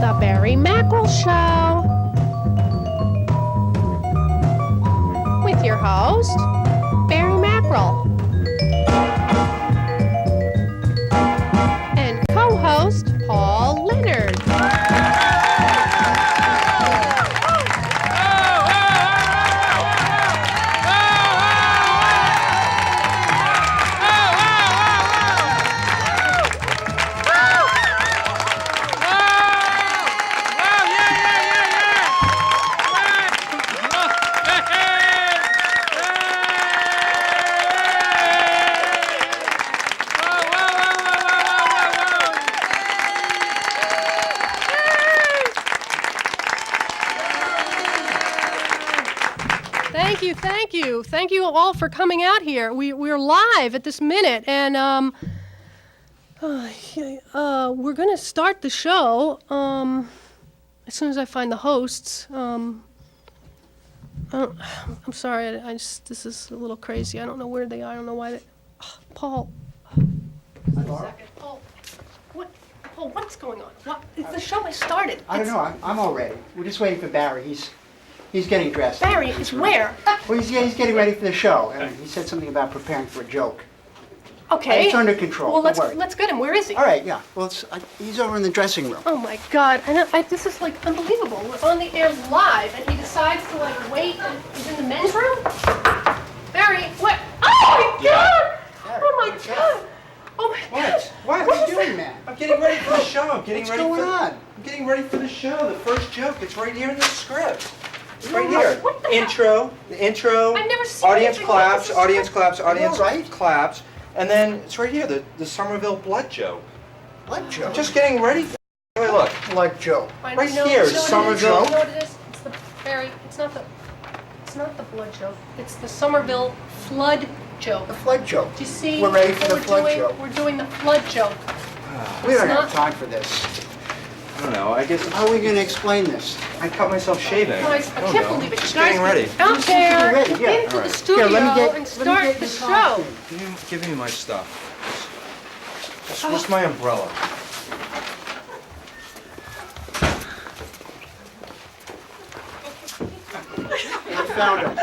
The Barry Mackerel Show. With your host, Barry Mackerel. And co-host, Paul Leonard. Thank you all for coming out here. We're live at this minute, and we're going to start the show as soon as I find the hosts. I'm sorry, this is a little crazy. I don't know where they are. I don't know why they... Paul. One second. Paul, what's going on? The show has started. I don't know. I'm all ready. We're just waiting for Barry. He's getting dressed. Barry is where? Well, he's getting ready for the show. And he said something about preparing for a joke. Okay. It's under control. Well, Don't worry. let's get him. Where is he? All right, yeah. Well, he's over in the dressing room. Oh my God! This is like unbelievable. We're on the air live, and he decides to like wait. And he's in the men's room. Barry, what? Oh my God! Barry, Oh my God! Oh my God! What are you doing, man? I'm getting ready for the show. What's going on? I'm getting ready for the show. The first joke. It's right here in the script. It's right No, here. what the The intro. I've never seen Audience anything like claps. this. Audience claps. Audience right? claps. And then it's right here. The Somerville blood joke. Blood joke? I'm just getting ready. Wait, look. Blood joke. Right here, Somerville. You know what it is? It's the Barry. It's not the blood joke. It's the Somerville flood joke. The flood joke. Do you see? We're ready for what the we're flood doing? joke. We're doing the flood joke. We don't not- have time for this. I don't know. I guess How are we going to explain this? I cut myself shaving. Guys, I don't can't know. believe it. Just You guys getting ready. Get out there, ready, get yeah. into All the right. studio Here, let me and get start the your show. costume. Give me my stuff. Where's my umbrella? I found him.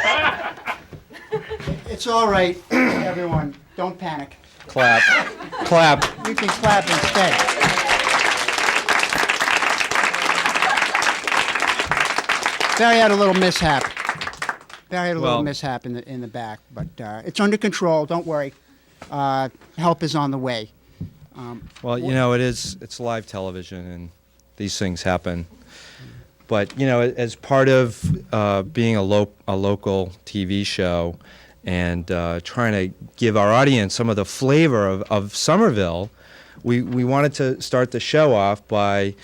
It's all right, everyone. Don't panic. Clap. Clap. You can clap instead. Barry had a little mishap. In the back, but it's under control. Don't worry. Help is on the way. Well, you know, it's live television, and these things happen. But, you know, as part of being a local TV show and trying to give our audience some of the flavor of Somerville, we wanted to start the show off by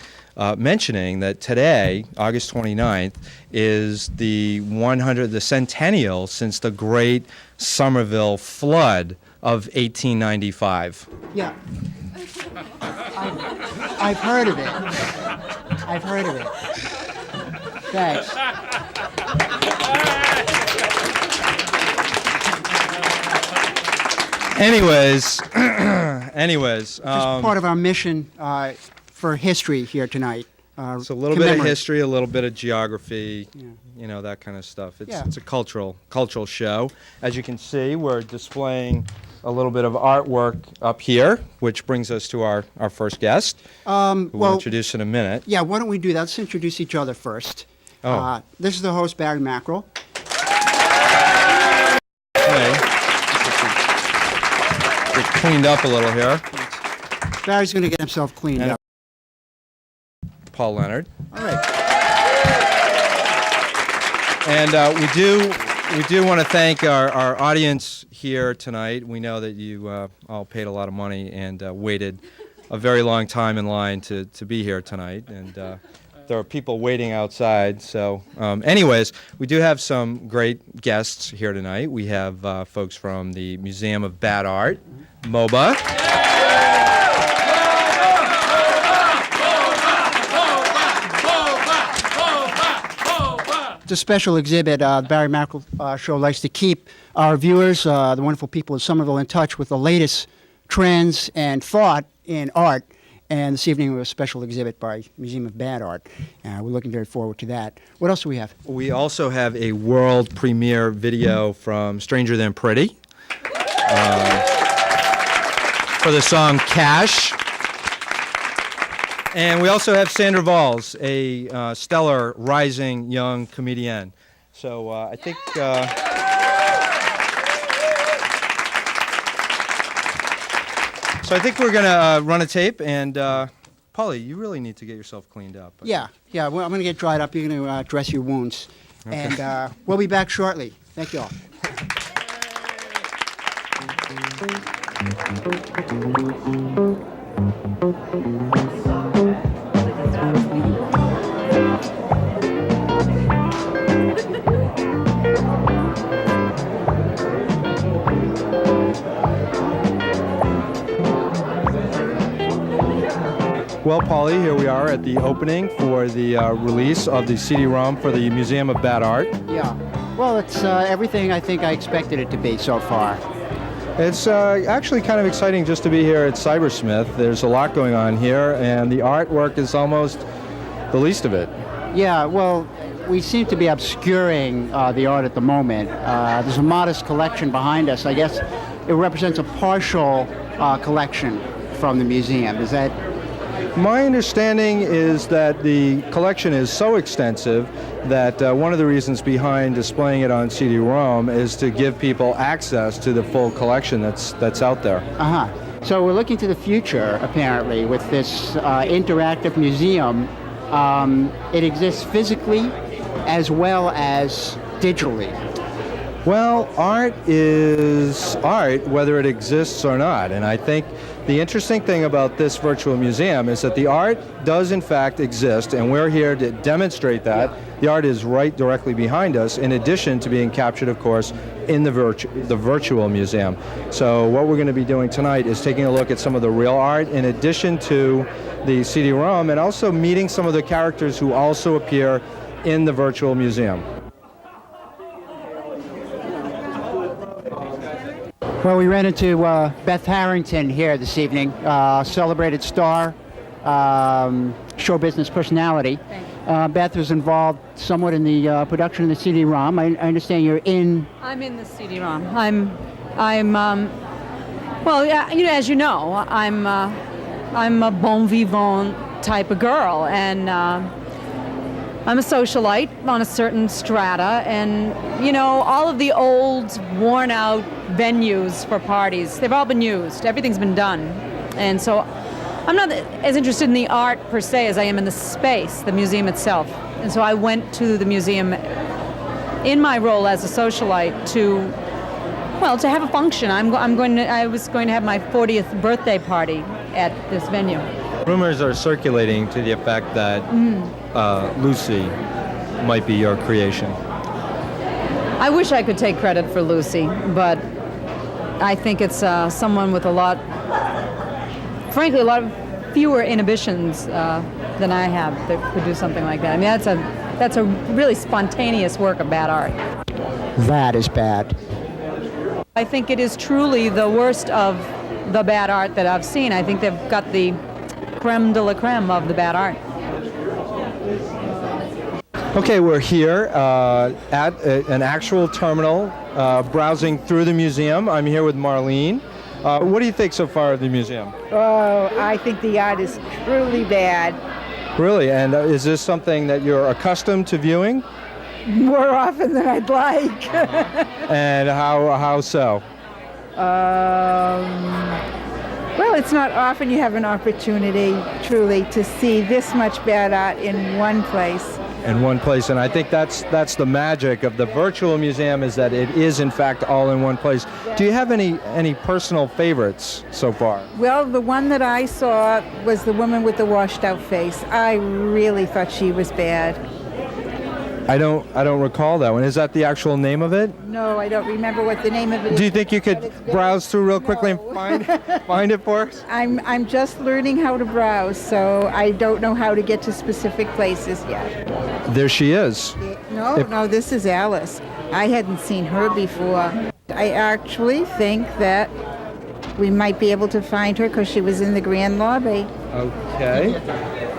mentioning that today, August 29th, is the centennial since the great Somerville flood of 1895. Yeah. I've heard of it. Thanks. Anyways, Just part of our mission for history here tonight. it's a little bit of history, a little bit of geography, Yeah. you know, that kind of stuff. It's Yeah. it's a cultural show. As you can see, we're displaying a little bit of artwork up here, which brings us to our first guest, who we'll introduce in a minute. Yeah, why don't we do that? Let's introduce each other first. Oh. This is the host, Barry Mackerel. Hey. Get cleaned up a little here. Barry's going to get himself cleaned And- up. Paul Leonard. All right. And we do want to thank our audience here tonight. We know that you all paid a lot of money and waited a very long time in line to be here tonight. And there are people waiting outside. So anyways, we do have some great guests here tonight. We have folks from the Museum of Bad Art, MOBA. It's a special exhibit. The Barry Mackerel Show likes to keep our viewers, the wonderful people of Somerville, in touch with the latest trends and thought in art. And this evening we have a special exhibit by Museum of Bad Art. We're looking very forward to that. What else do we have? We also have a world premiere video from Stranger Than Pretty for the song Cash. And we also have Sandra Valls, a stellar rising young comedian. So I think... So I think we're going to run a tape, and Polly, you really need to get yourself cleaned up. Yeah. Well, I'm going to get dried up. You're going to dress your wounds. Okay. And we'll be back shortly. Thank you all. Well, Polly, here we are at the opening for the release of the CD-ROM for the Museum of Bad Art. Yeah. Well, it's everything I think I expected it to be so far. It's actually kind of exciting just to be here at Cybersmith. There's a lot going on here, and the artwork is almost the least of it. Yeah, well, we seem to be obscuring the art at the moment. There's a modest collection behind us. I guess it represents a partial collection from the museum. Is that... My understanding is that the collection is so extensive that one of the reasons behind displaying it on CD-ROM is to give people access to the full collection that's out there. Uh-huh. So we're looking to the future, apparently, with this interactive museum. It exists physically as well as digitally. Well, art is art, whether it exists or not. And I think the interesting thing about this virtual museum is that the art does in fact exist, and we're here to demonstrate that. Yeah. The art is right directly behind us, in addition to being captured, of course, in the virtual museum. So what we're going to be doing tonight is taking a look at some of the real art, in addition to the CD-ROM, and also meeting some of the characters who also appear in the virtual museum. Well, we ran into Beth Harrington here this evening, celebrated star, show business personality. Beth was involved somewhat in the production of the CD-ROM. I understand you're in... I'm in the CD-ROM. Well, yeah, as you know, I'm a bon vivant type of girl, and I'm a socialite on a certain strata, and all of the old, worn-out venues for parties, they've all been used. Everything's been done. And so I'm not as interested in the art per se as I am in the space, the museum itself. And so I went to the museum in my role as a socialite to have a function. I was going to have my 40th birthday party at this venue. Rumors are circulating to the effect that Lucy might be your creation. I wish I could take credit for Lucy, but I think it's someone with a lot of fewer inhibitions than I have that could do something like that. I mean, that's a really spontaneous work of bad art. That is bad. I think it is truly the worst of the bad art that I've seen. I think they've got the creme de la creme of the bad art. Okay, we're here at an actual terminal, browsing through the museum. I'm here with Marlene. What do you think so far of the museum? Oh, I think the art is truly bad. Really? And is this something that you're accustomed to viewing? More often than I'd like. And how so? Well, it's not often you have an opportunity, truly, to see this much bad art in one place. In one place, and I think that's the magic of the virtual museum, is that it is in fact all in one place. Do you have any personal favorites so far? Well, the one that I saw was the woman with the washed out face. I really thought she was bad. I don't recall that one. Is that the actual name of it? No, I don't remember what the name of it is. Do you think you could browse through real quickly and find it for us? I'm just learning how to browse, so I don't know how to get to specific places yet. There she is. No, this is Alice. I hadn't seen her before. I actually think that we might be able to find her because she was in the grand lobby. Okay.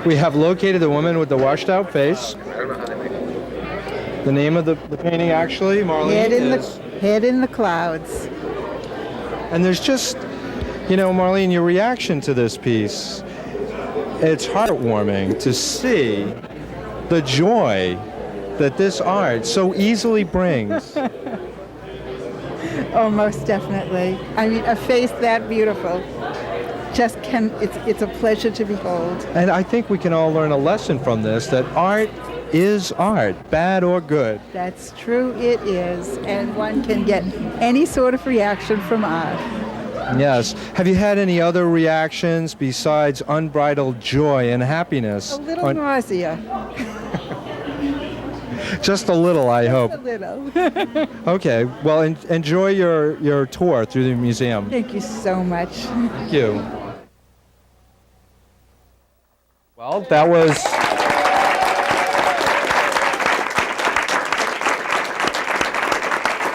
We have located the woman with the washed out face. The name of the painting, actually, Marlene, is... Head in the clouds. And there's just, you know, Marlene, your reaction to this piece, it's heartwarming to see the joy that this art so easily brings. Oh, most definitely. I mean, a face that beautiful just it's a pleasure to behold. And I think we can all learn a lesson from this, that art is art, bad or good. That's true, it is. And one can get any sort of reaction from art. Yes. Have you had any other reactions besides unbridled joy and happiness? A little nausea. Just a little, I hope. A little. Okay. Well, enjoy your tour through the museum. Thank you so much. Thank you. Well, that was...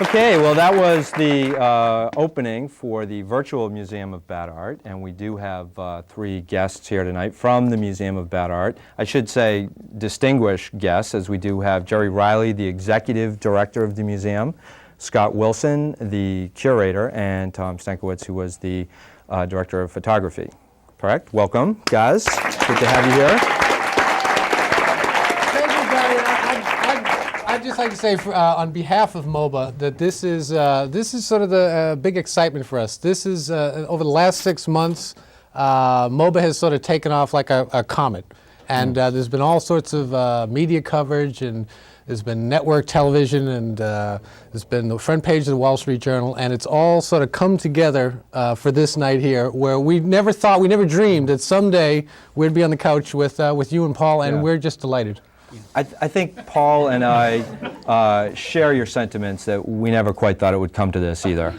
Okay, well, that was the opening for the Virtual Museum of Bad Art, and we do have 3 guests here tonight from the Museum of Bad Art. I should say distinguished guests, as we do have Jerry Riley, the Executive Director of the museum, Scott Wilson, the Curator, and Tom Stankiewicz, who was the Director of Photography. Correct? Welcome, guys. Good to have you here. I'd just like to say, on behalf of MOBA, that this is sort of the big excitement for us. This is over the last 6 months, MOBA has sort of taken off like a comet, and there's been all sorts of media coverage, and there's been network television, and there's been the front page of the Wall Street Journal, and it's all sort of come together for this night here, where we never dreamed that someday we'd be on the couch with you and Paul, and we're just delighted. I think Paul and I share your sentiments that we never quite thought it would come to this either.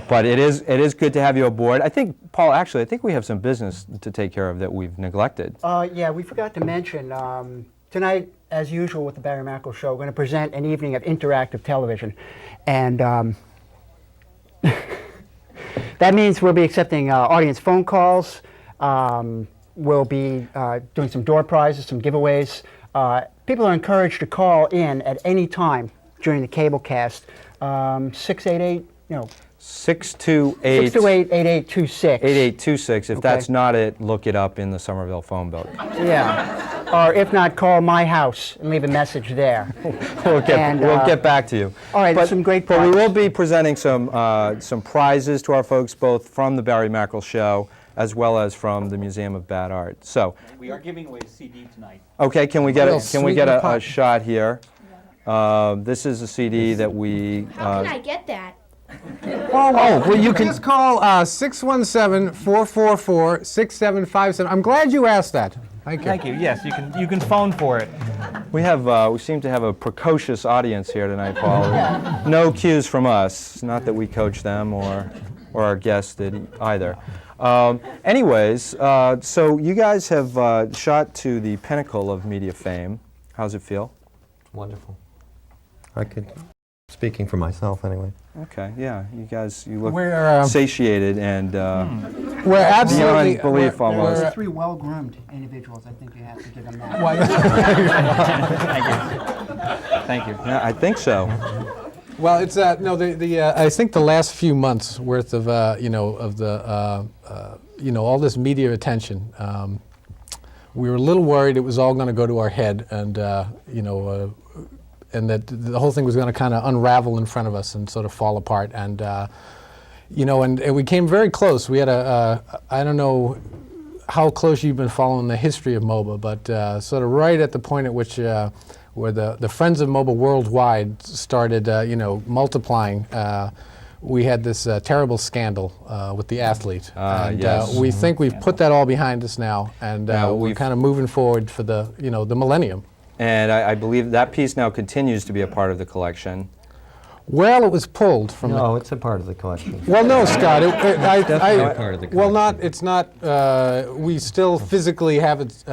But it is good to have you aboard. I think, Paul, actually, I think we have some business to take care of that we've neglected. Yeah, we forgot to mention, tonight, as usual with the Barry Mackerel Show, we're going to present an evening of interactive television. And that means we'll be accepting audience phone calls. We'll be doing some door prizes, some giveaways. People are encouraged to call in at any time during the cable cast. 688, 628-8826. 8826. If that's not it, look it up in the Somerville phone book. Yeah. Or if not, call my house and leave a message there. We'll get back to you. All right, there's some great But prizes. we will be presenting some prizes to our folks, both from the Barry Mackerel Show as well as from the Museum of Bad Art. So we are giving away a CD tonight. okay, can we get a shot here? This is a CD that we. How can I get that? Well, you can just call 617-444-6757. I'm glad you asked that. Thank you. Thank you. Yes, you can phone for it. We seem to have a precocious audience here tonight, Paul. No cues from us. Not that we coach them or our guests did either. Anyways, so you guys have shot to the pinnacle of media fame. How's it feel? Wonderful. Speaking for myself anyway. Okay, yeah, you look We're, satiated and we're absolutely beyond belief almost. Those 3 well-groomed individuals, I think you have to give them that. Thank you. Yeah, I think so. Well, it's no. I think the last few months worth of all this media attention. We were a little worried it was all going to go to our head, and and that the whole thing was going to kind of unravel in front of us and sort of fall apart. And and we came very close. We had I don't know how close you've been following the history of MOBA, but sort of right at the point at which where the Friends of MOBA worldwide started, multiplying. We had this terrible scandal with the athlete. Yes. We think we've put that all behind us now, and we're kind of moving forward for the millennium. And I believe that piece now continues to be a part of the collection. Well, it was pulled from. No, it's a part of the collection. Well, no, Scott. Definitely part of the well, collection. it's not. We still physically have it.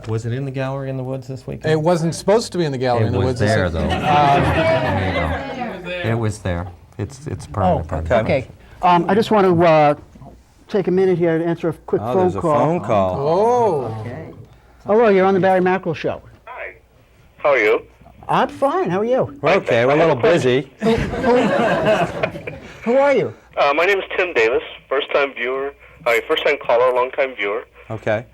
Was it in the gallery in the woods this weekend? It wasn't supposed to be in the gallery in the woods. It was there, though. It was there. It's part of the project. Okay. I just want to take a minute here to answer a quick Oh, phone there's a call. phone call. Oh. Hello, you're on the Barry Mackerel Show. Hi. How are you? I'm fine. How are you? We're okay. We're a little busy. Who are you? My name is Tim Davis. First-time viewer. First-time caller, long-time viewer. Okay.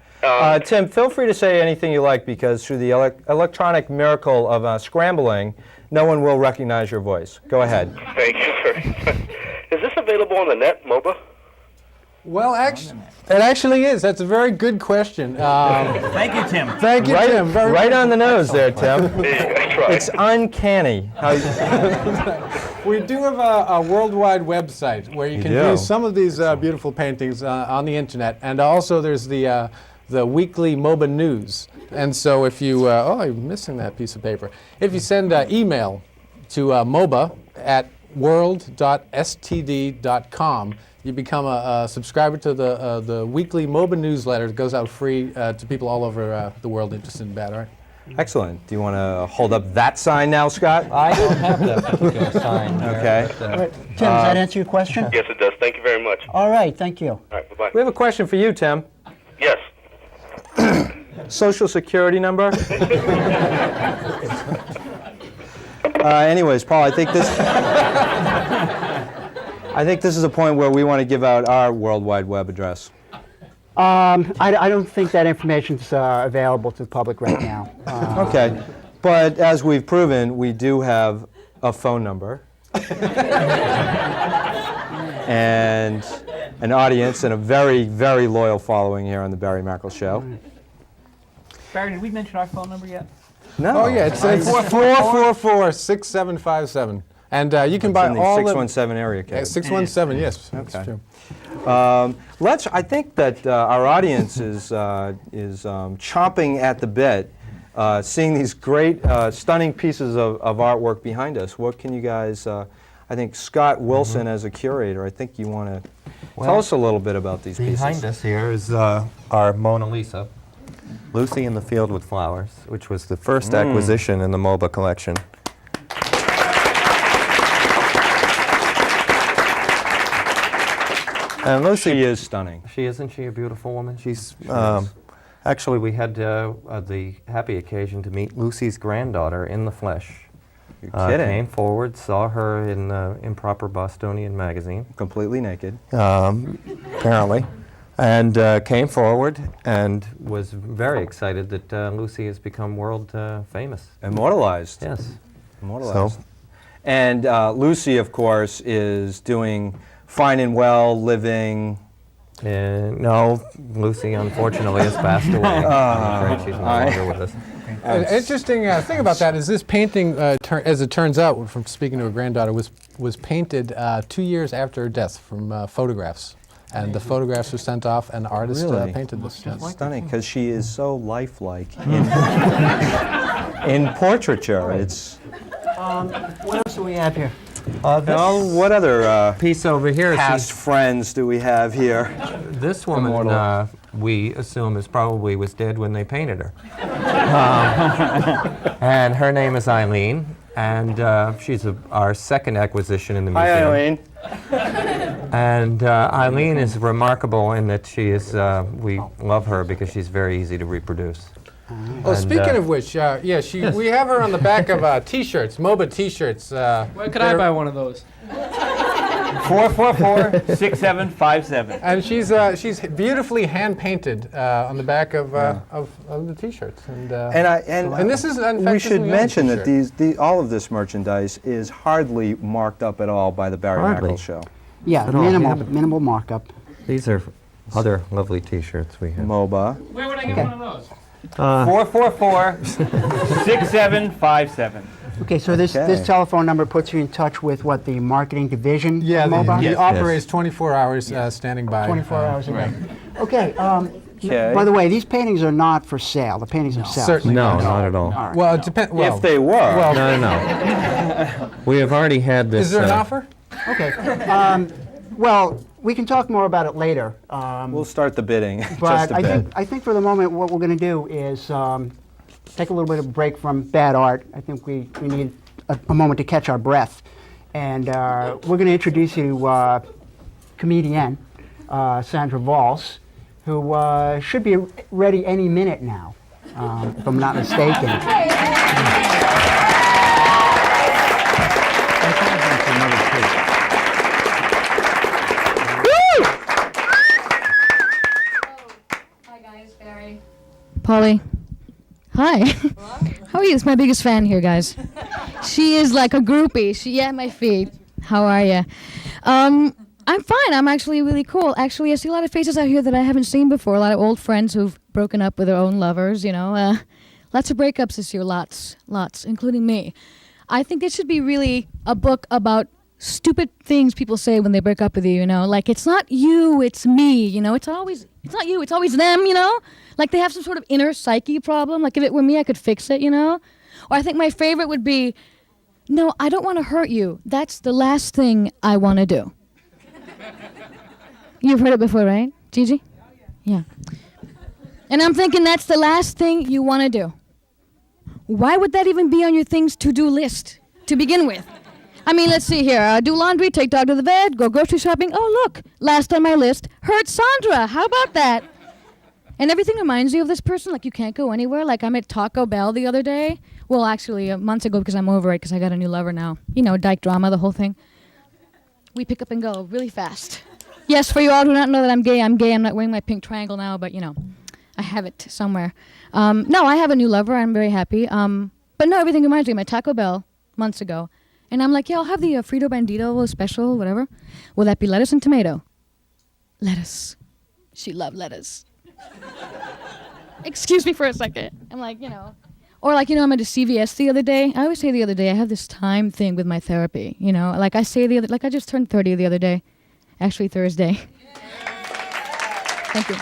Tim, feel free to say anything you like because through the electronic miracle of scrambling, no one will recognize your voice. Go ahead. Thank you very much. Is this available on the net, MOBA? Well, it actually is. That's a very good question. Thank you, Tim. Thank you, Tim. Very Right on the nose there, Tim. I tried. It's uncanny. We do have a worldwide website where you can do? view some of these beautiful paintings on the internet, and also there's the weekly MOBA news. And so if you, oh, I'm missing that piece of paper. If you send email to MOBA at world.std.com, you become a subscriber to the weekly MOBA newsletter that goes out free to people all over the world interested in bad art. Excellent. Do you want to hold up that sign now, Scott? I don't have that particular sign. Okay. Tim, does that answer your question? Yes, it does. Thank you very much. All right, tk you. All right, bye-bye. We have a question for you, Tim. Yes. Social security number? Anyways, Paul, I think this is a point where we want to give out our World Wide Web address. I don't think that information's available to the public right now. Okay. But as we've proven, we do have a phone number. And an audience and a very, very loyal following here on the Barry Mackerel Show. Barry, did we mention our phone number yet? No. Oh, yeah, it's 444-6757. And you can buy in the all 617 area code. 617, yes, Okay. that's true. I think that our audience is chomping at the bit, seeing these great, stunning pieces of artwork behind us. What can you guys? I think Scott Wilson, as a curator, I think you want to tell us a little bit about these pieces. Behind us here is our Mona Lisa, Lucy in the Field with Flowers, which was the first acquisition in the MOBA collection. And Lucy, She is stunning. isn't she a beautiful woman? She's actually, we had the happy occasion to meet Lucy's granddaughter in the flesh. You're kidding. Came forward, saw her in the Improper Bostonian magazine, Completely naked. apparently, and came forward and was very excited that Lucy has become world famous. Immortalized. Yes. Immortalized. So, And Lucy, of course, is doing fine and well, living. no, Lucy unfortunately has passed away. I'm afraid she's no longer with us. An interesting thing about that is this painting, as it turns out, from speaking to her granddaughter, was painted 2 years after her death from photographs. And the photographs were sent off, and the artist Really? painted this. Yes. Stunning, because she is so lifelike in portraiture. It's. What else do we have here? Now, what other Piece over here. past friends do we have here? This woman, Immortal. we assume, was dead when they painted her. And her name is Eileen, and she's our second acquisition in the museum. Hi, Eileen. And Eileen is remarkable in that she is, we love her because she's very easy to reproduce. Oh, speaking of which, we have her on the back of T-shirts, MOBA T-shirts. Where could I buy one of those? 444-6757. And she's beautifully hand painted on the back of the T-shirts. And this is, in fact, we this is should the only mention that T-shirt. all of this merchandise is hardly marked up at all by the Barry Hardly. Mackerel Show. Yeah, At all, minimal markup. These are other lovely T-shirts we have. MOBA. Where would I get one of those? 444-6757. Okay, so this Okay. telephone number puts you in touch with what, the marketing division Yeah, of MOBA? the operator is 24 hours standing by. 24 hours a day. Right. Okay, Okay. by the way, these paintings are not for sale, the paintings themselves. Certainly No, not. not at all. All right. Well, it depends. Well, If they were. well, No. We have already had this. is there an offer? Okay. Well, we can talk more about it later. We'll start the bidding. But just a bit. I think for the moment, what we're going to do is take a little bit of a break from bad art. I think we need a moment to catch our breath. And we're going to introduce you to comedian Sandra Valls, who should be ready any minute now, if I'm not mistaken. Polly. Hi. How are you? It's my biggest fan here, guys. She is like a groupie. She at my feet. How are you? I'm fine. I'm actually really cool. Actually, I see a lot of faces out here that I haven't seen before. A lot of old friends who've broken up with their own lovers, you know. Lots of breakups this year. Lots, including me. I think it should be really a book about stupid things people say when they break up with you, you know. Like, it's not you, it's me, you know. It's not you, it's always them, you know. Like, they have some sort of inner psyche problem. Like, if it were me, I could fix it, you know. Or I think my favorite would be, no, I don't want to hurt you. That's the last thing I want to do. You've heard it before, right, Gigi? Yeah. And I'm thinking that's the last thing you want to do. Why would that even be on your things to-do list to begin with? I mean, let's see here. Do laundry, take dog to the vet, go grocery shopping. Oh, look, last on my list, hurt Sandra. How about that? And everything reminds you of this person. Like, you can't go anywhere. Like, I'm at Taco Bell the other day. Well, actually, months ago, because I'm over it, because I got a new lover now. You know, dyke drama, the whole thing. We pick up and go really fast. Yes, for you all who don't know that I'm gay. I'm not wearing my pink triangle now, but, you know, I have it somewhere. No, I have a new lover. I'm very happy. But no, everything reminds me of my Taco Bell months ago. And I'm like, yeah, I'll have the Frito Bandito special, whatever. Will that be lettuce and tomato? Lettuce. She loved lettuce. Excuse me for a second. I'm like, you know. Or like, you know, I'm at a CVS the other day. I always say the other day, I have this time thing with my therapy, you know. Like I I just turned 30 the other day. Actually, Thursday. Thank you.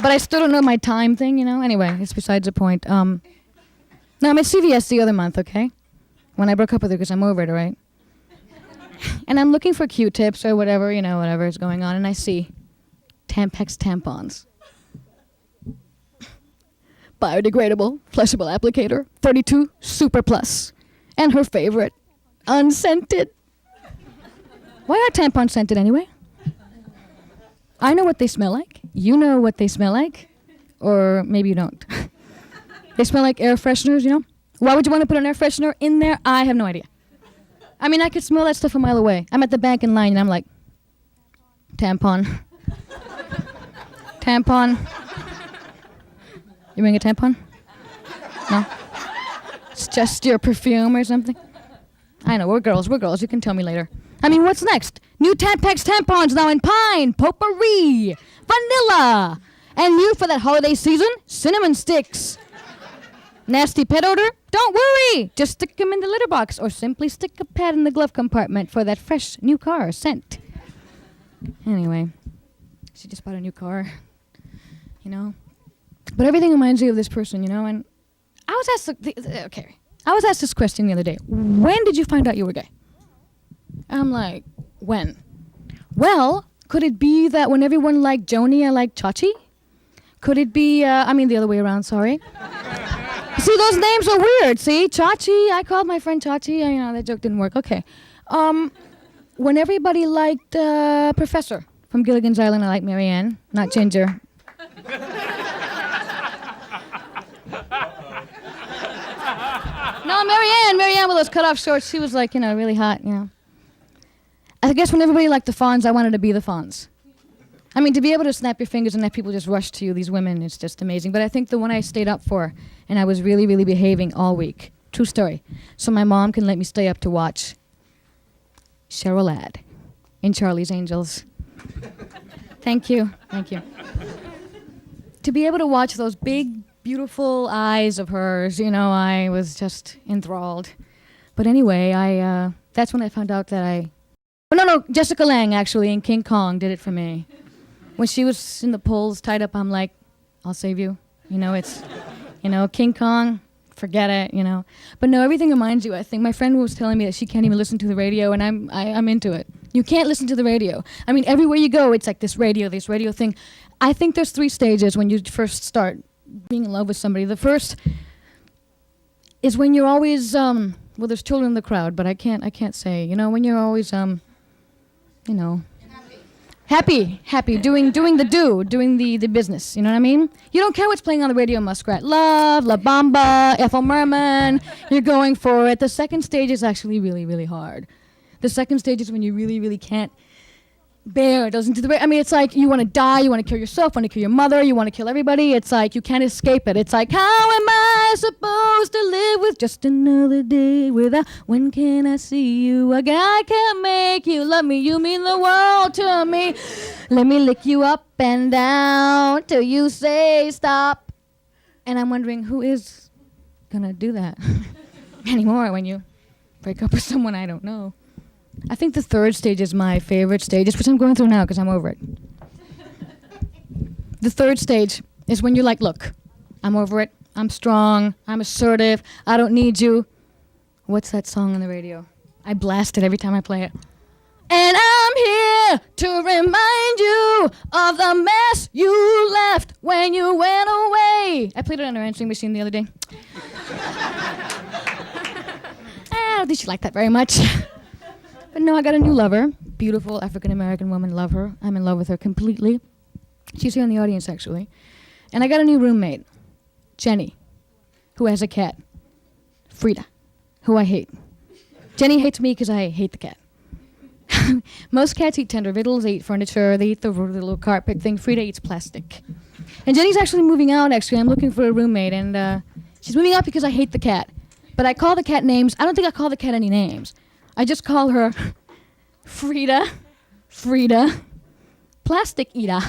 But I still don't know my time thing, you know. Anyway, it's besides the point. No, I'm at CVS the other month, okay? When I broke up with her because I'm over it, all right? And I'm looking for Q-tips or whatever, you know, whatever is going on, and I see Tampax tampons. Biodegradable, flushable applicator, 32 Super Plus. And her favorite, unscented. Why are tampons scented anyway? I know what they smell like. You know what they smell like. Or maybe you don't. They smell like air fresheners, you know? Why would you want to put an air freshener in there? I have no idea. I mean, I could smell that stuff a mile away. I'm at the bank in line and I'm like, tampon. Tampon. You wearing a tampon? No? It's just your perfume or something? I know, we're girls. You can tell me later. I mean, what's next? New Tampax tampons now in pine, potpourri, vanilla. And new for that holiday season, cinnamon sticks. Nasty pet odor? Don't worry. Just stick them in the litter box or simply stick a pad in the glove compartment for that fresh new car scent. Anyway, she just bought a new car, you know. But everything reminds me of this person, you know. And I was asked this question the other day. When did you find out you were gay? I'm like, when? Well, could it be that when everyone liked Joni, I liked Chachi? Could it be, the other way around, sorry. See, those names are weird, see? Chachi, I called my friend Chachi. You know, that joke didn't work. Okay. When everybody liked Professor from Gilligan's Island, I like Marianne, not Ginger. No, Marianne with those cut-off shorts, she was like, you know, really hot, you know. I guess when everybody liked the Fonz, I wanted to be the Fonz. I mean, to be able to snap your fingers and have people just rush to you, these women, it's just amazing. But I think the one I stayed up for, and I was really, really behaving all week, true story, so my mom can let me stay up to watch Cheryl Ladd in Charlie's Angels. Thank you. To be able to watch those big, beautiful eyes of hers, you know, I was just enthralled. But anyway, that's when I found out that no, Jessica Lange, actually, in King Kong did it for me. When she was in the poles tied up, I'm like, I'll save you. You know, it's, you know, King Kong, forget it, you know. But no, everything reminds you. I think my friend was telling me that she can't even listen to the radio, and I'm into it. You can't listen to the radio. I mean, everywhere you go, it's like this radio thing. I think there's 3 stages when you first start being in love with somebody. The first is when you're always, well, there's children in the crowd, but I can't say, you know, when you're always, you know, Happy, doing the business. You know what I mean? You don't care what's playing on the radio, Muskrat. Love, La Bamba, Ethel Merman. You're going for it. The second stage is actually really, really hard. The second stage is when you really, really can't bear. It doesn't do the. I mean, it's like you want to die, you want to kill yourself, want to kill your mother, you want to kill everybody. It's like you can't escape it. It's like, how am I supposed to live with just another day without? When can I see you again? I can't make you love me. You mean the world to me. Let me lick you up and down till you say stop. And I'm wondering who is gonna do that anymore when you break up with someone I don't know. I think the third stage is my favorite stage. It's what I'm going through now because I'm over it. The third stage is when you're like, look, I'm over it. I'm strong. I'm assertive. I don't need you. What's that song on the radio? I blast it every time I play it. And I'm here to remind you of the mess you left when you went away. I played it on our answering machine the other day. I don't think she liked that very much. But no, I got a new lover. Beautiful African-American woman, love her. I'm in love with her completely. She's here in the audience, actually. And I got a new roommate, Jenny, who has a cat. Frida, who I hate. Jenny hates me because I hate the cat. Most cats eat tender victuals, they eat furniture, they eat the little carpet thing. Frida eats plastic. And Jenny's actually moving out, actually. I'm looking for a roommate, and she's moving out because I hate the cat. But I call the cat names. I don't think I call the cat any names. I just call her Frida, Plastic Eater.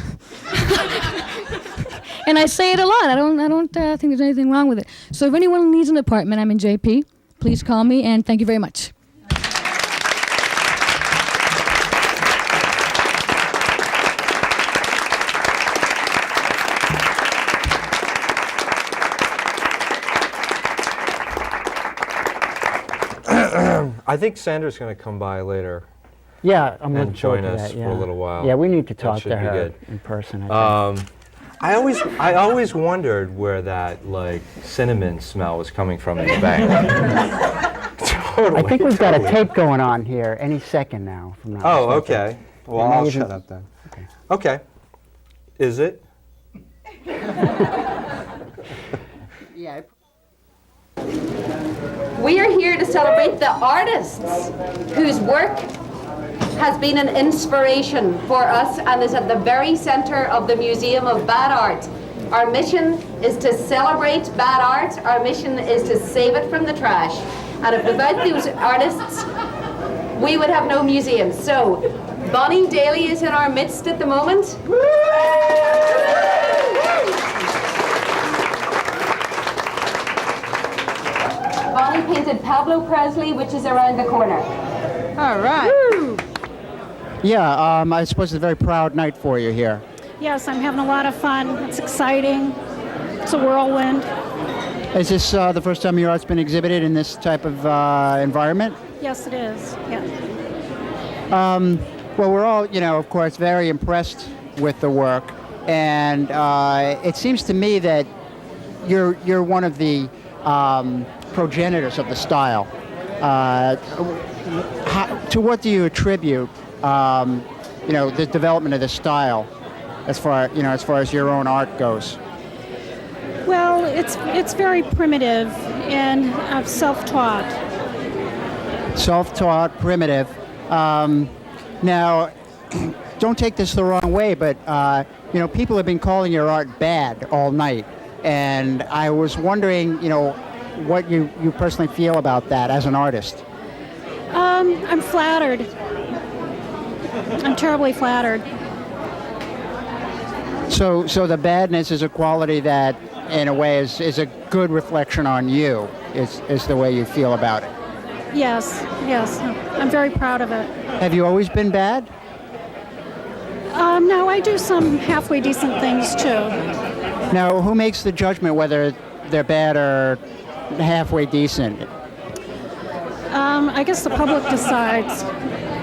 And I say it a lot. I don't think there's anything wrong with it. So if anyone needs an apartment, I'm in JP. Please call me, and thank you very much. I think Sandra's going to come by later Yeah, I'm looking and forward join to us that, yeah. for a little while. Yeah, we need to That talk should to be her good. in person, I think. I always wondered where that cinnamon smell was coming from in the bank. Totally. I think we've got a tape going on here any second now. If I'm not Oh, mistaken. okay. Well, It may I'll even- shut up then. Okay. Is it? Yeah. We are here to celebrate the artists whose work has been an inspiration for us and is at the very center of the Museum of Bad Art. Our mission is to celebrate bad art. Our mission is to save it from the trash. And if without those artists, we would have no museum. So, Bonnie Daly is in our midst at the moment. Bonnie painted Pablo Presley, which is around the corner. All right. Yeah, I suppose it's a very proud night for you here. Yes, I'm having a lot of fun. It's exciting. It's a whirlwind. Is this the first time your art's been exhibited in this type of environment? Yes, it is. Yeah. Well, we're all, of course, very impressed with the work, and it seems to me that you're one of the progenitors of the style. To what do you attribute, the development of the style, as far as your own art goes? Well, it's very primitive and self-taught. Self-taught, primitive. Now, don't take this the wrong way, but people have been calling your art bad all night, and I was wondering, what you personally feel about that as an artist. I'm flattered. I'm terribly flattered. So the badness is a quality that, in a way, is a good reflection on you, is the way you feel about it. Yes. I'm very proud of it. Have you always been bad? No, I do some halfway decent things too. Now, who makes the judgment whether they're bad or halfway decent? I guess the public decides.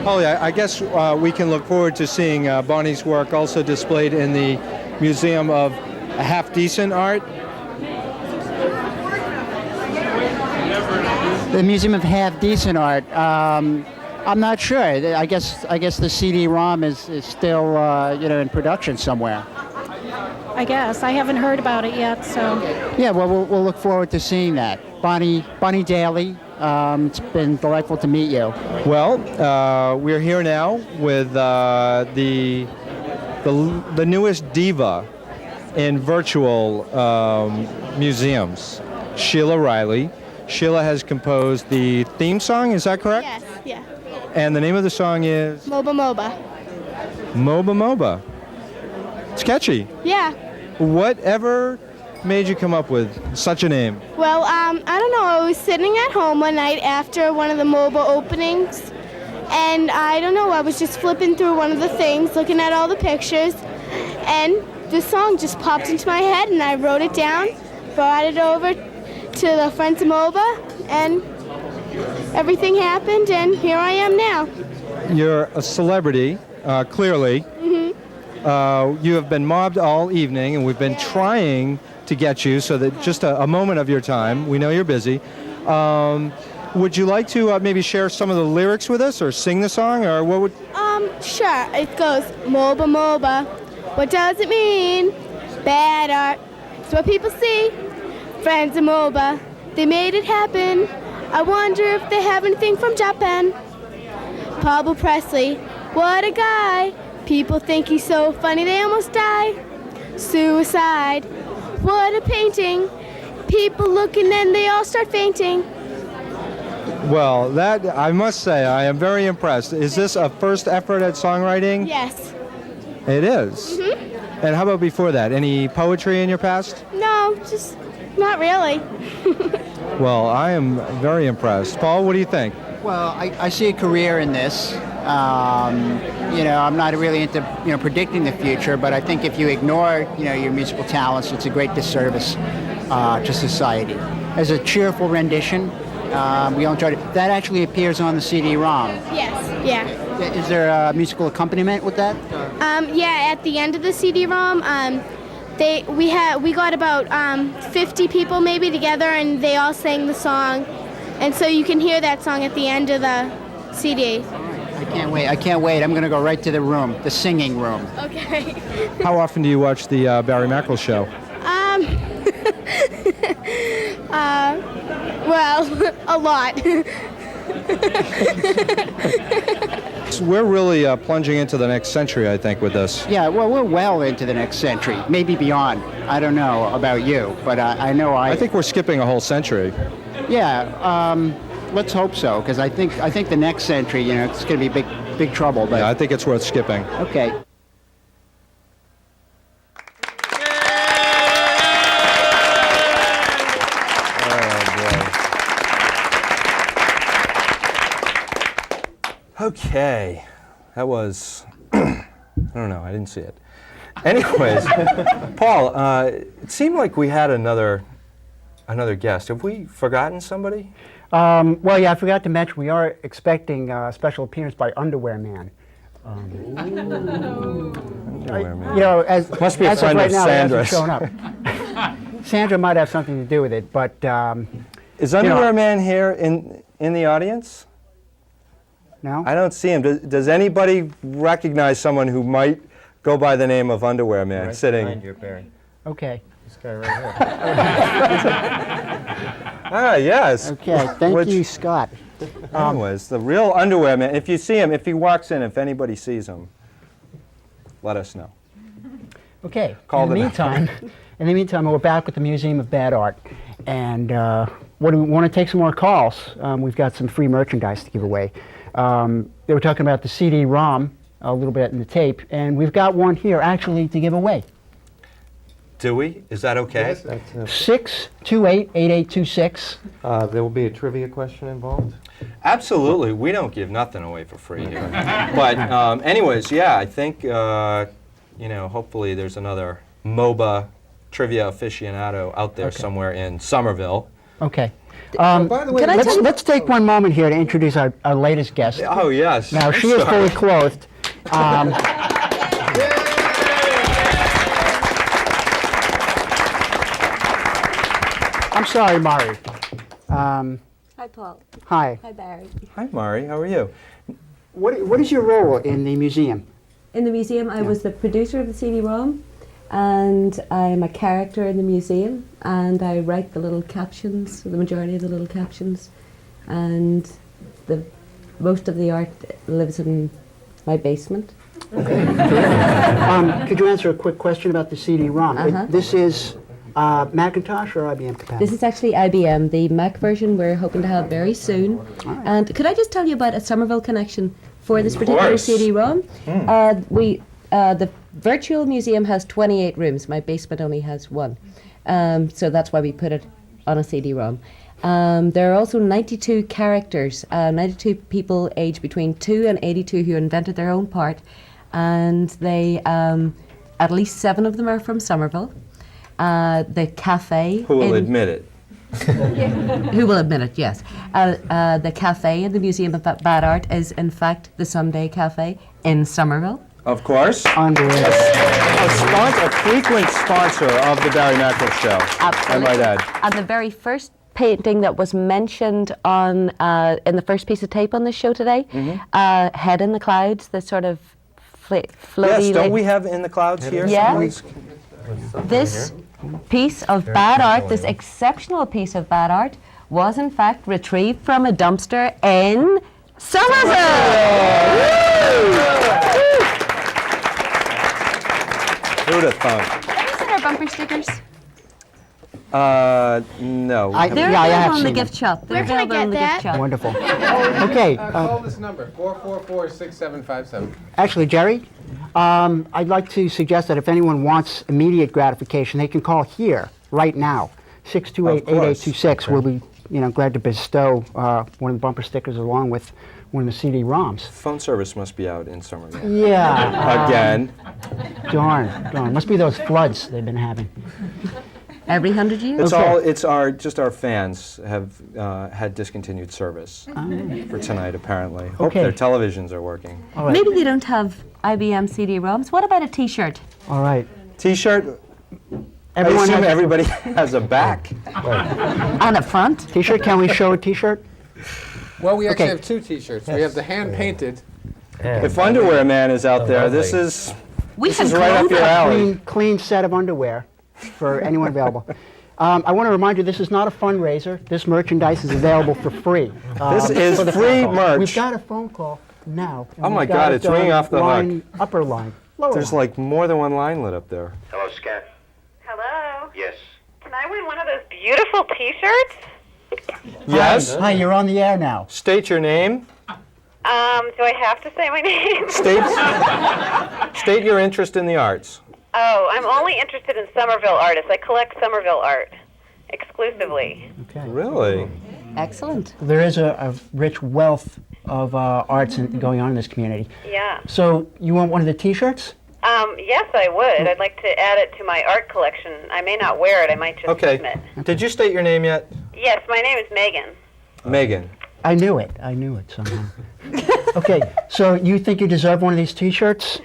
Holly, I guess we can look forward to seeing Bonnie's work also displayed in the Museum of Half-Decent Art. The Museum of Half-Decent Art. I'm not sure. I guess the CD-ROM is still in production somewhere. I guess. I haven't heard about it yet, so. Yeah, well, we'll look forward to seeing that. Bonnie Daly, it's been delightful to meet you. Well, we're here now with the newest diva in virtual museums, Sheila Riley. Sheila has composed the theme song, is that correct? Yes, yeah. And the name of the song is? Moba Moba. Moba Moba. It's catchy. Yeah. Whatever made you come up with such a name? Well, I don't know. I was sitting at home one night after one of the MOBA openings, and I don't know. I was just flipping through one of the things, looking at all the pictures, and this song just popped into my head, and I wrote it down, brought it over to the Friends of MOBA, and everything happened, and here I am now. You're a celebrity, clearly. You have been mobbed all evening, and we've been trying to get you so that just a moment of your time. We know you're busy. Would you like to maybe share some of the lyrics with us, or sing the song, or what would? Sure. It goes, MOBA Moba. What does it mean? Bad art. It's what people see. Friends of MOBA. They made it happen. I wonder if they have anything from Japan. Pablo Presley. What a guy. People think he's so funny they almost die. Suicide. What a painting. People looking and they all start fainting. Well, that, I must say, I am very impressed. Is this a first effort at songwriting? Yes. It is? And how about before that? Any poetry in your past? No, just not really. Well, I am very impressed. Paul, what do you think? Well, I see a career in this. I'm not really into predicting the future, but I think if you ignore your musical talents, it's a great disservice to society. As a cheerful rendition, we all enjoyed it. That actually appears on the CD-ROM. Yes, yeah. Is there a musical accompaniment with that? Yeah, at the end of the CD-ROM, we got about 50 people maybe together, and they all sang the song, and so you can hear that song at the end of the CD. I can't wait. I'm going to go right to the room, the singing room. Okay. How often do you watch the Barry Mackerel show? Well, a lot. We're really plunging into the next century, I think, with this. Yeah, well, we're well into the next century, maybe beyond. I don't know about you, but I know I think we're skipping a whole century. Yeah, let's hope so, because I think the next century, it's going to be big trouble. But yeah, I think it's worth skipping. Okay. Okay, that was, I don't know, I didn't see it. Anyways, Paul, it seemed like we had another guest. Have we forgotten somebody? Well, yeah, I forgot to mention we are expecting a special appearance by Underwear Man. Underwear Man. Must be a friend right of now, Sandra's. he hasn't shown up. Sandra might have something to do with it, but is Underwear Man here in the audience? No? I don't see him. Does anybody recognize someone who might go by the name of Underwear Man Right sitting? behind you, Barry. Okay. This guy right here. Yes. Okay, thank you, Scott. Anyways, the real Underwear Man. If you see him, if he walks in, if anybody sees him, let us know. Okay. Call in the meantime, we're back with the Museum of Bad Art, and what do we want to take some more calls? We've got some free merchandise to give away. They were talking about the CD-ROM a little bit in the tape, and we've got one here actually to give away. Do we? Is that okay? Yes, that's 628-8826. there will be a trivia question involved. Absolutely. We don't give nothing away for free here. But anyways, yeah, I think, hopefully there's another MOBA trivia aficionado out there somewhere in Somerville. Okay. By the way, let's take one moment here to introduce our latest guest. Oh, yes. Now, she is fully clothed. I'm sorry, Mari. Hi, Paul. Hi. Hi, Barry. Hi, Mari. How are you? What is your role in the museum? In the museum, I was the producer of the CD-ROM, and I'm a character in the museum, and I write the little captions, the majority of the little captions, and most of the art lives in my basement. Okay. Could you answer a quick question about the CD-ROM? This is Macintosh or IBM capacity? This is actually IBM, the Mac version we're hoping to have very soon. Right. And could I just tell you about a Somerville connection for this particular course. CD-ROM? The virtual museum has 28 rooms. My basement only has 1. So that's why we put it on a CD-ROM. There are also 92 characters, 92 people aged between 2 and 82 who invented their own part. And they, at least 7 of them are from Somerville. The cafe. Who will admit it? Who will admit it, yes. The cafe in the Museum of Bad Art is, in fact, the Sunday Cafe in Somerville. Of course. A frequent sponsor of the Barry Mackerel Show. Absolutely. I might add. And the very first painting that was mentioned on in the first piece of tape on this show today, Head in the Clouds, the sort of floaty. Yes, don't we have In the Clouds here? Yeah. This piece of bad art, this exceptional piece of bad art, was in fact retrieved from a dumpster in Somerville! Who'd have thought? Have you seen our bumper stickers? No. They're Yeah, I have available in the seen gift shop. They're Where can I available in the get gift shop. Wonderful. Okay. Call this number, 444-6757. Actually, Jerry, I'd like to suggest that if anyone wants immediate gratification, they can call here right now, 628-8826. We'll be, glad to bestow one of the bumper stickers along with one of the CD-ROMs. Phone service must be out in Somerville. Yeah. Again. Darn. Must be those floods they've been having. Every 100 years? It's our fans have had discontinued service for tonight, apparently. Hope their televisions are working. All right. Maybe they don't have IBM CD-ROMs. What about a T-shirt? All right. T-shirt? Everybody has a back. On a front? T-shirt, can we show a T-shirt? Well, we actually have 2 T-shirts. We have the hand-painted. If Underwear Man is out there, this is right up your alley. Clean set of underwear for anyone available. I want to remind you, this is not a fundraiser. This merchandise is available for free. This is free merch. We've got a phone call now. Oh my God, it's ringing off the hook. Upper line. Lower There's line. like more than one line lit up there. Hello, Scat. Hello? Yes. Can I win one of those beautiful T-shirts? Yes? Hi, you're on the air now. State your name. Do I have to say my name? State your interest in the arts. Oh, I'm only interested in Somerville artists. I collect Somerville art exclusively. Okay. Really? Excellent. There is a rich wealth of arts going on in this community. Yeah. So you want one of the T-shirts? Yes, I would. I'd like to add it to my art collection. I may not wear it. I might just own it. Did you state your name yet? Yes, my name is Megan. Megan. I knew it somehow. Okay, so you think you deserve one of these T-shirts?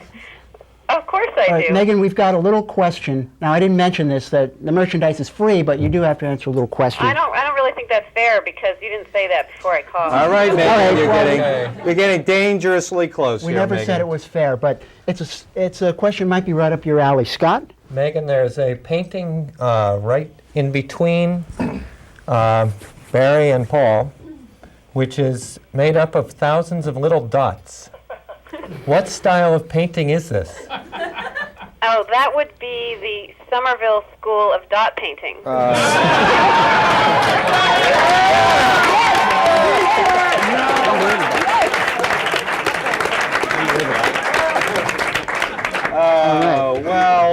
Of course I All right, do. Megan, we've got a little question. Now, I didn't mention this, that the merchandise is free, but you do have to answer a little question. I don't really think that's fair because you didn't say that before I called. All right, Megan, All right, you're getting dangerously close We here, never Megan. said it was fair, but it's a question might be right up your alley. Scott? Megan, there's a painting right in between Barry and Paul, which is made up of thousands of little dots. What style of painting is this? Oh, that would be the Somerville School of Dot Painting. Well,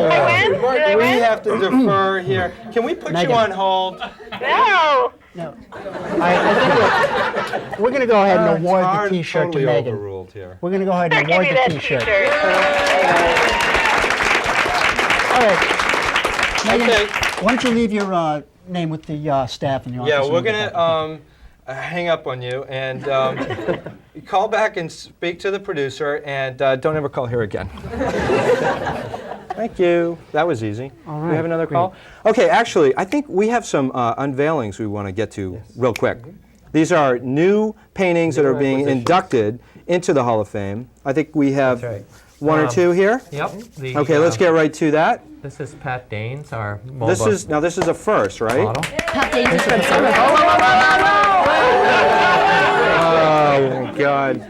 I win? Did I we win? have to defer here. Can we put Megan. you on hold? No. No. We're going to go ahead and award the T-shirt totally to Megan. overruled here. We're going to go ahead and Give award me the that T-shirt. T-shirt. All right. Megan, Okay. why don't you leave your name with the staff in the office? Yeah, and we're we'll get gonna back. hang up on you and call back and speak to the producer, and don't ever call here again. Thank you. That was easy. All Do we right, have another great. call? Okay, actually, I think we have some unveilings we want to get to real quick. These are new paintings that are being inducted into the Hall of Fame. I think we have one or two here. Yep. Okay, let's get right to that. This is Pat Danes, our MOBA This is a first, right? model. Pat Danes is from Somerville. Oh my God.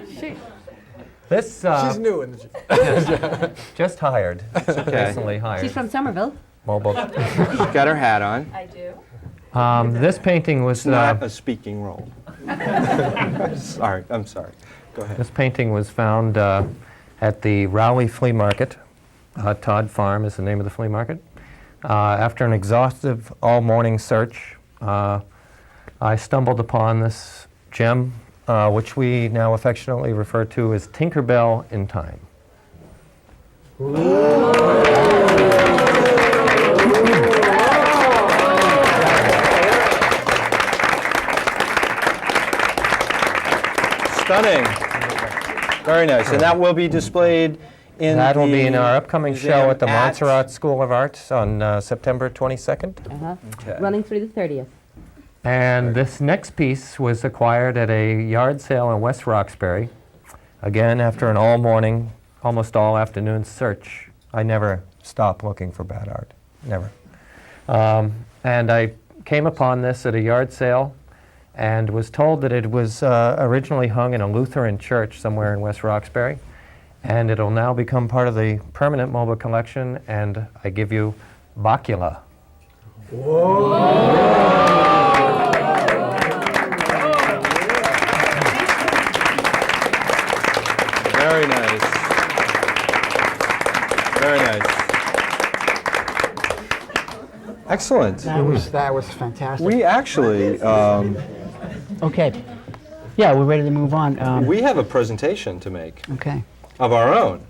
This She's new in the just hired. Okay. Recently hired. She's from Somerville. MOBA. She's got her hat on. I do. This painting was It's not a speaking role. Sorry, I'm sorry. Go ahead. This painting was found at the Rowley Flea Market. Todd Farm is the name of the flea market. After an exhaustive all-morning search, I stumbled upon this gem, which we now affectionately refer to as Tinkerbell in Time. Stunning. Very nice. And that will be displayed in That will be in our upcoming show at the museum Montserrat School of Arts on September 22nd. Okay. Running through the 30th. And this next piece was acquired at a yard sale in West Roxbury. Again, after an all-morning, almost all-afternoon search. I never stop looking for bad art. Never. And I came upon this at a yard sale and was told that it was originally hung in a Lutheran church somewhere in West Roxbury. And it'll now become part of the permanent MOBA collection, and I give you Bacula. Very nice. Very nice. Excellent. That was fantastic. We actually, Okay. Yeah, we're ready to move on. we have a presentation to make Okay. of our own.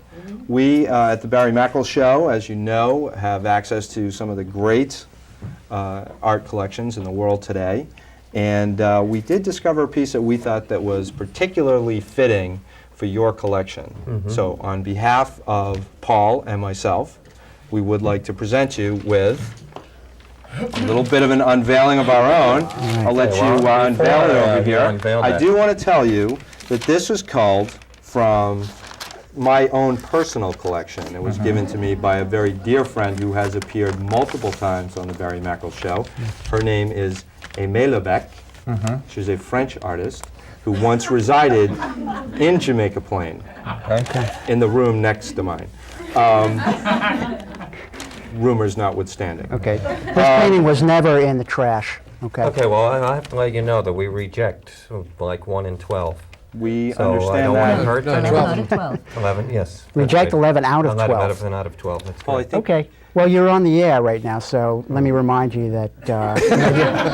We, at the Barry Mackerel Show, as you know, have access to some of the great art collections in the world today. And we did discover a piece that we thought that was particularly fitting for your collection. So on behalf of Paul and myself, we would like to present you with a little bit of an unveiling of our own. I'll let you unveil it over here. I do want to tell you that this is culled from my own personal collection. It was given to me by a very dear friend who has appeared multiple times on the Barry Mackerel Show. Her name is Aimée Lebec. She's a French artist who once resided in Jamaica Plain, in the room next to mine. Rumors notwithstanding. Okay. This painting was never in the trash. Okay. Okay, well, I have to let you know that we reject like 1 in 12. We So I understand don't want to that. hurt No, anyone. 12. 11 out of 12. 11, yes. that's Reject right. 11 out of 12. 11 out of 12, that's Paul, I good. think Okay. Well, you're on the air right now, so let me remind you that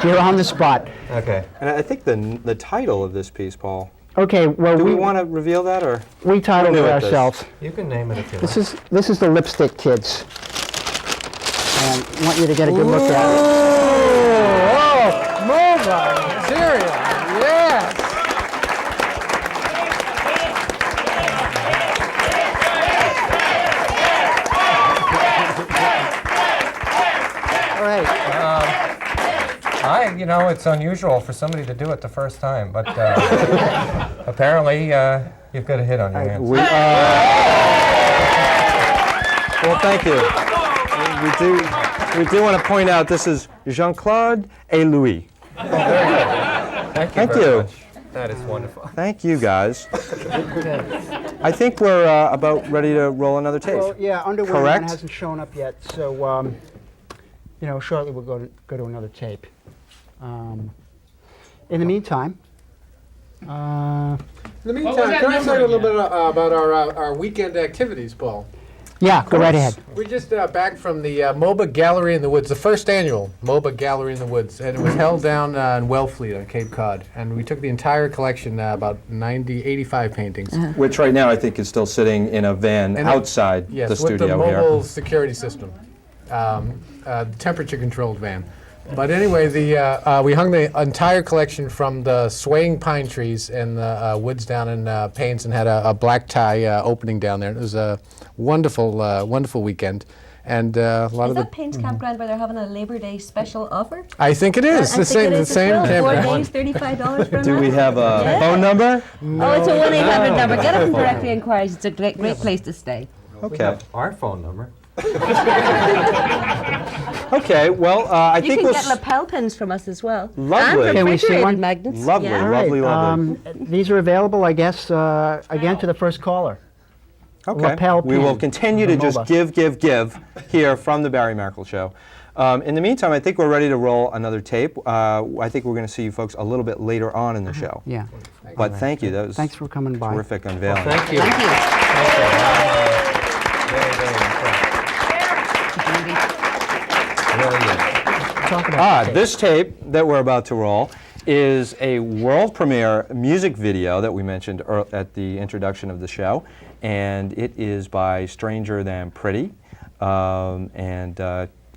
you're on the spot. Okay. And I think the title of this piece, Paul, Okay. Well, do we want to reveal that, or? we titled We're it new at this. ourselves. You can name it if you This like. is the Lipstick Kids, and I want you to get a good look at it. Oh, MOBA material. Yes. All right. You know, it's unusual for somebody to do it the first time, but apparently you've got a hit on your hands. Well, thank you. We do want to point out this is Jean-Claude et Louis. Thank you. Thank very you. much. That is wonderful. Thank you, guys. I think we're about ready to roll another tape. Well, yeah, Underwear Correct? Man hasn't shown up yet, so shortly we'll go to another tape. In the meantime, In the meantime, can I tell you a little bit about our weekend activities, Paul? yeah, go right ahead. We're just back from the MOBA Gallery in the Woods, the first annual MOBA Gallery in the Woods, and it was held down in Wellfleet on Cape Cod. And we took the entire collection, about 85 paintings. Which right now I think is still sitting in a van And outside yes, the with the studio mobile here. security system, temperature-controlled van. But anyway, we hung the entire collection from the swaying pine trees in the woods down in Paynes, and had a black tie opening down there. It was a wonderful, wonderful weekend. And a lot Is of the. that Payne's Campground where they're having a Labor Day special offer? I think it is. I think it is the same as well. 4 campground. days, $35 for a Do night. we have a phone number? Oh, it's a 1-800 number. Get up and directly inquiries. It's a great place to stay. We Okay. have our phone number. Okay. Well, I You think can we'll. get lapel pins from us as well. Lovely. And Can we see refrigerated one? magnets. Lovely, Yeah. lovely, lovely. These are available, I guess, again to the first caller. Okay. Lapel We will pin continue to from just MOBA. give here from the Barry Mackerel Show. In the meantime, I think we're ready to roll another tape. I think we're going to see you folks a little bit later on in the show. Yeah. But thank you. That was Thanks for coming by. terrific unveiling. Thank you. Thank you. Very, very impressed. Really good. Talk about the tape. This tape that we're about to roll is a world premiere music video that we mentioned at the introduction of the show, and it is by Stranger Than Pretty.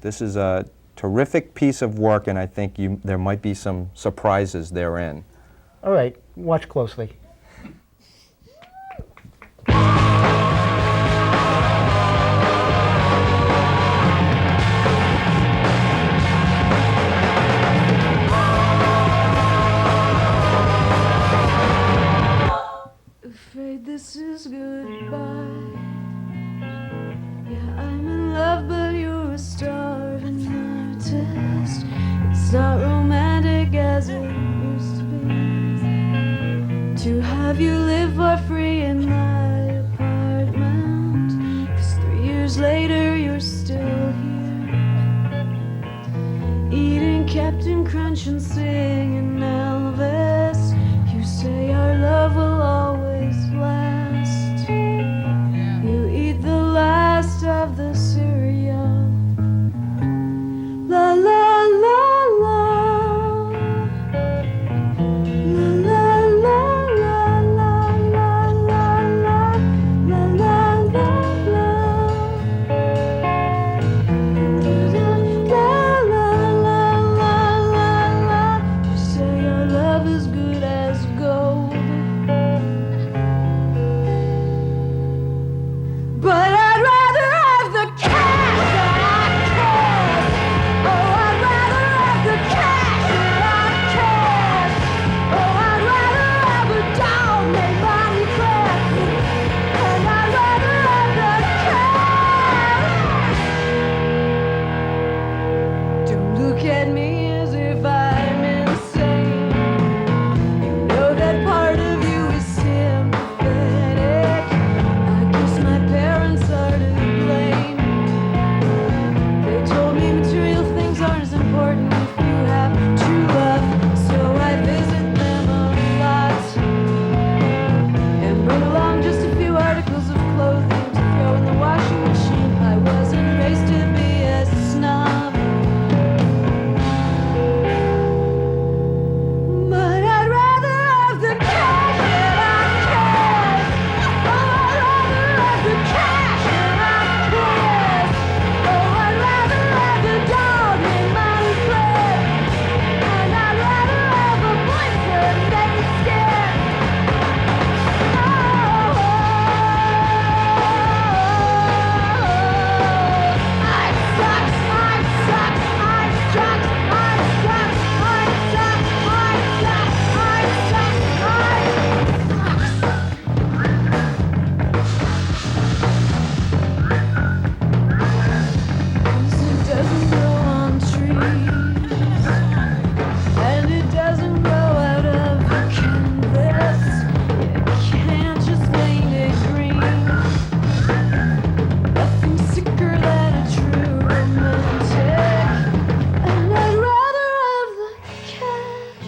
This is a terrific piece of work, and I think there might be some surprises therein. All right, watch closely. Afraid this is goodbye. Yeah, I'm in love, but you're a starving artist. It's not romantic as it used to be. To have you live for free in my apartment. 'Cause 3 years later you're still here. Eating Captain Crunch and singing Elvis. You say our love will always last. You eat the last of the cereal. La la la la. La la la la la la la la la la la la. La la la la la. You say our love is good as gold. But I'd rather have the cash that I cash. Oh, I'd rather have the cash that I cash. Oh, I'd rather have a doll made body craft. And I'd rather have the cash. Don't look at me as if I'm insane. You know that part of you is sympathetic. I guess my parents are to blame. They told me material things aren't as important if you have true love. So I visit them a lot and bring along just a few articles of clothing to throw in the washing machine. I wasn't raised to be a snob. But I'd rather have the cash that I cash. Oh, I'd rather have the cash that I cash. Oh, I'd rather have the dog in my bed. And I'd rather have a boyfriend named Scared. It doesn't grow on trees, and it doesn't grow out of the canvas. You can't just paint it green. Nothing sicker than a true romantic, and I'd rather have the cash.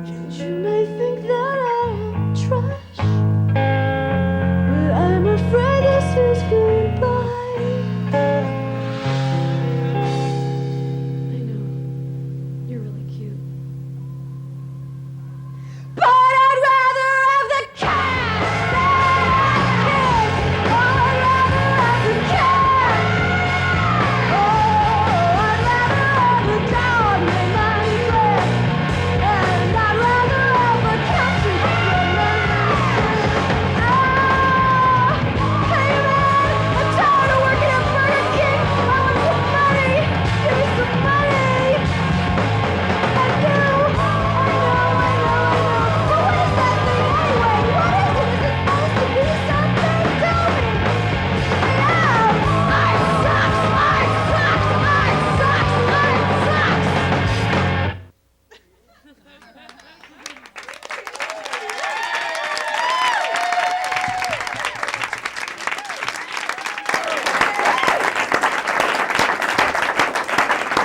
And you may think that I am trash, but I'm afraid this is goodbye. I know, you're really cute. But I'd rather have the cash that I kiss. Oh, I'd rather have the cash. Oh, I'd rather have a dog in my bed. And I'd rather have a country romance. Ah, hey man,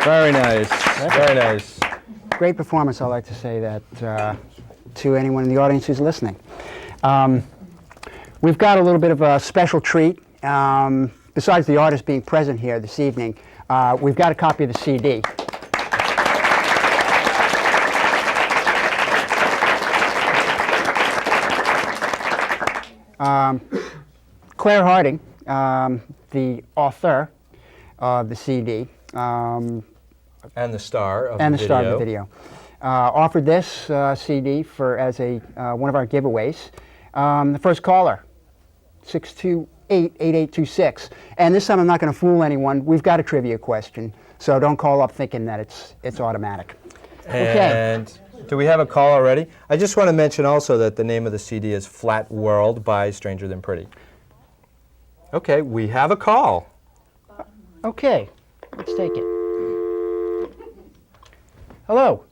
Very nice. Very nice. Great performance, I'd like to say that to anyone in the audience who's listening. We've got a little bit of a special treat. Besides the artist being present here this evening, we've got a copy of the CD. Claire Harding, the author of the CD, And the star of and the the star of video. the video, offered this CD as a one of our giveaways. The first caller, 628-8826. And this time I'm not going to fool anyone. We've got a trivia question, so don't call up thinking that it's automatic. Okay. And do we have a call already? I just want to mention also that the name of the CD is Flat World by Stranger Than Pretty. Okay, we have a call. Okay, let's take it. Hello.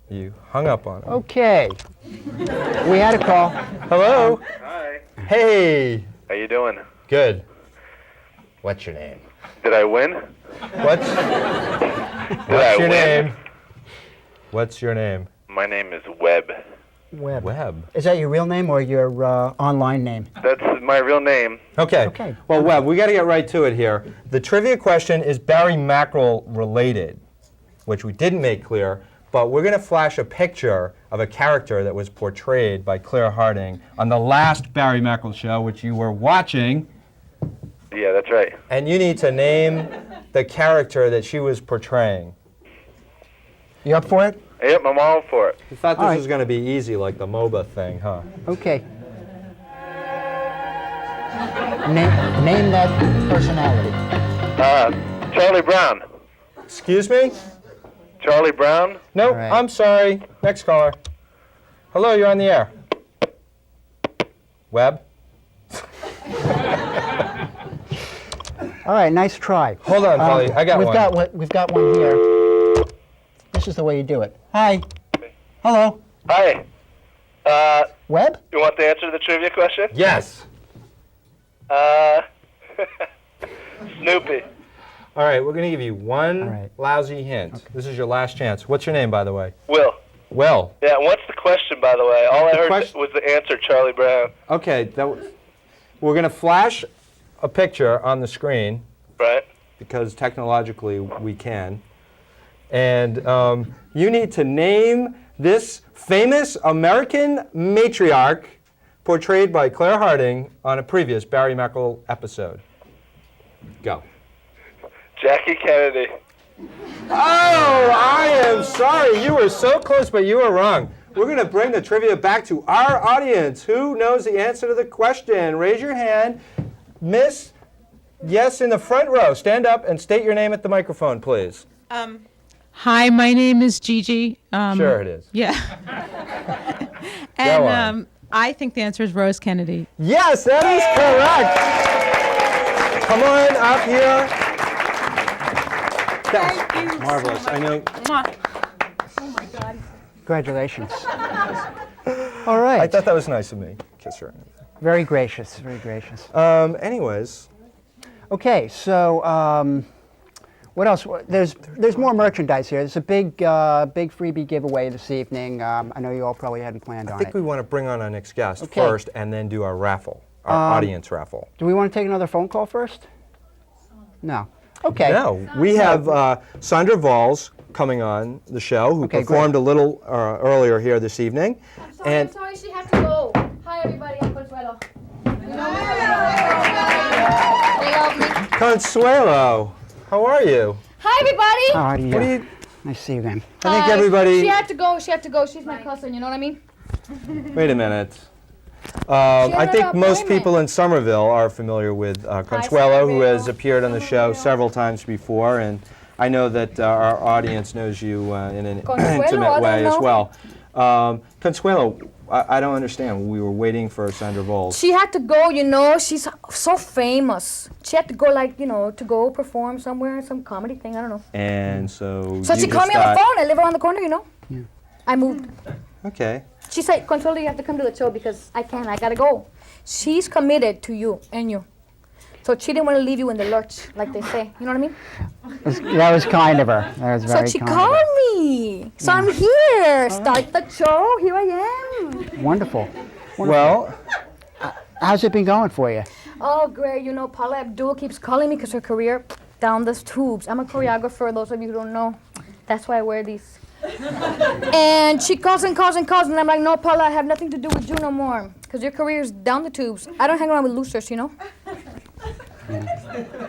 You hung up on him. Okay. We had a call. Hello. Hi. Hey. How you doing? Good. What's your name? Did I win? What's I your win? name? What's your name? My name is Webb. Webb. Is that your real name or your online name? That's my real name. Okay. Okay. Well, Webb, we got to get right to it here. The trivia question is Barry Mackerel related, which we didn't make clear, but we're going to flash a picture of a character that was portrayed by Claire Harding on the last Barry Mackerel show, which you were watching. Yeah, that's right. And you need to name the character that she was portraying. You up for it? Yep, I'm all for it. You thought this All right. was going to be easy, like the MOBA thing, huh? Okay. Name that personality. Charlie Brown. Excuse me? Charlie Brown? Nope, All right. I'm sorry. Next caller. Hello, you're on the air. Webb? All right, nice try. Hold on, Polly. I got one. We've got one here. This is the way you do it. Hi. Hello. Hi. Webb? You want the answer to the trivia question? Yes. Snoopy. All right, we're going to give you one All right. lousy hint. Okay. This is your last chance. What's your name, by the way? Will. Will. Yeah, what's the question, by the way? All I The heard question- was the answer, Charlie Brown. Okay, we're going to flash a picture on the screen. Right. Because technologically we can. And you need to name this famous American matriarch portrayed by Claire Harding on a previous Barry Mackerel episode. Go. Jackie Kennedy. Oh, I am sorry. You were so close, but you were wrong. We're going to bring the trivia back to our audience. Who knows the answer to the question? Raise your hand. Miss, yes, in the front row. Stand up and state your name at the microphone, please. Hi, my name is Gigi. Sure it is. Yeah. Go on. And I think the answer is Rose Kennedy. Yes, that is correct. Come on up here. That's Thank you. marvelous. I know. Oh my God. Congratulations. All right. I thought that was nice of me. Kiss her. Very gracious, very gracious. Anyways. Okay, so what else? There's more merchandise here. There's a big freebie giveaway this evening. I know you all probably hadn't planned I on think it. we want to bring on our next guest Okay. first and then do our raffle, our audience raffle. Do we want to take another phone call first? No. Okay. No, we have Sandra Valls coming on the show, who Okay, performed great. a little earlier here this evening. I'm sorry she had to go. Hi, everybody. I'm Consuelo. They love me. Consuelo, how are you? Hi, everybody. How do you? What do you? Nice to see you again. I think Hi. everybody. She had to go. She had to go. She's my cousin. You know what I mean? Wait a minute. I had think an most appointment. people in Somerville are familiar with Consuelo, who has appeared on the show several times before, and I know that our audience knows you in an Consuelo, intimate I way don't as know. well. Consuelo, I don't understand. We were waiting for Sandra Valls. She had to go. You know, she's so famous. She had to go, like, you know, to go perform somewhere, some comedy thing. I don't know. And so So you she just called me on the thought- phone. I live around the corner. You know. Yeah. I moved. Okay. She said, Consuelo, you have to come to the show because I can't. I gotta go. She's committed to you and you. So she didn't want to leave you in the lurch, like they say. You know what I mean? That was kind of her. That was So very she kind of called her. me. So I'm here. Start the show. Here I am. Wonderful. Well, How's it been going for you? Oh, great. You know, Paula Abdul keeps calling me because her career down the tubes. I'm a choreographer, those of you who don't know. That's why I wear these. And she calls and calls and calls, and I'm like, no, Paula, I have nothing to do with you no more. Because your career is down the tubes. I don't hang around with losers, you know?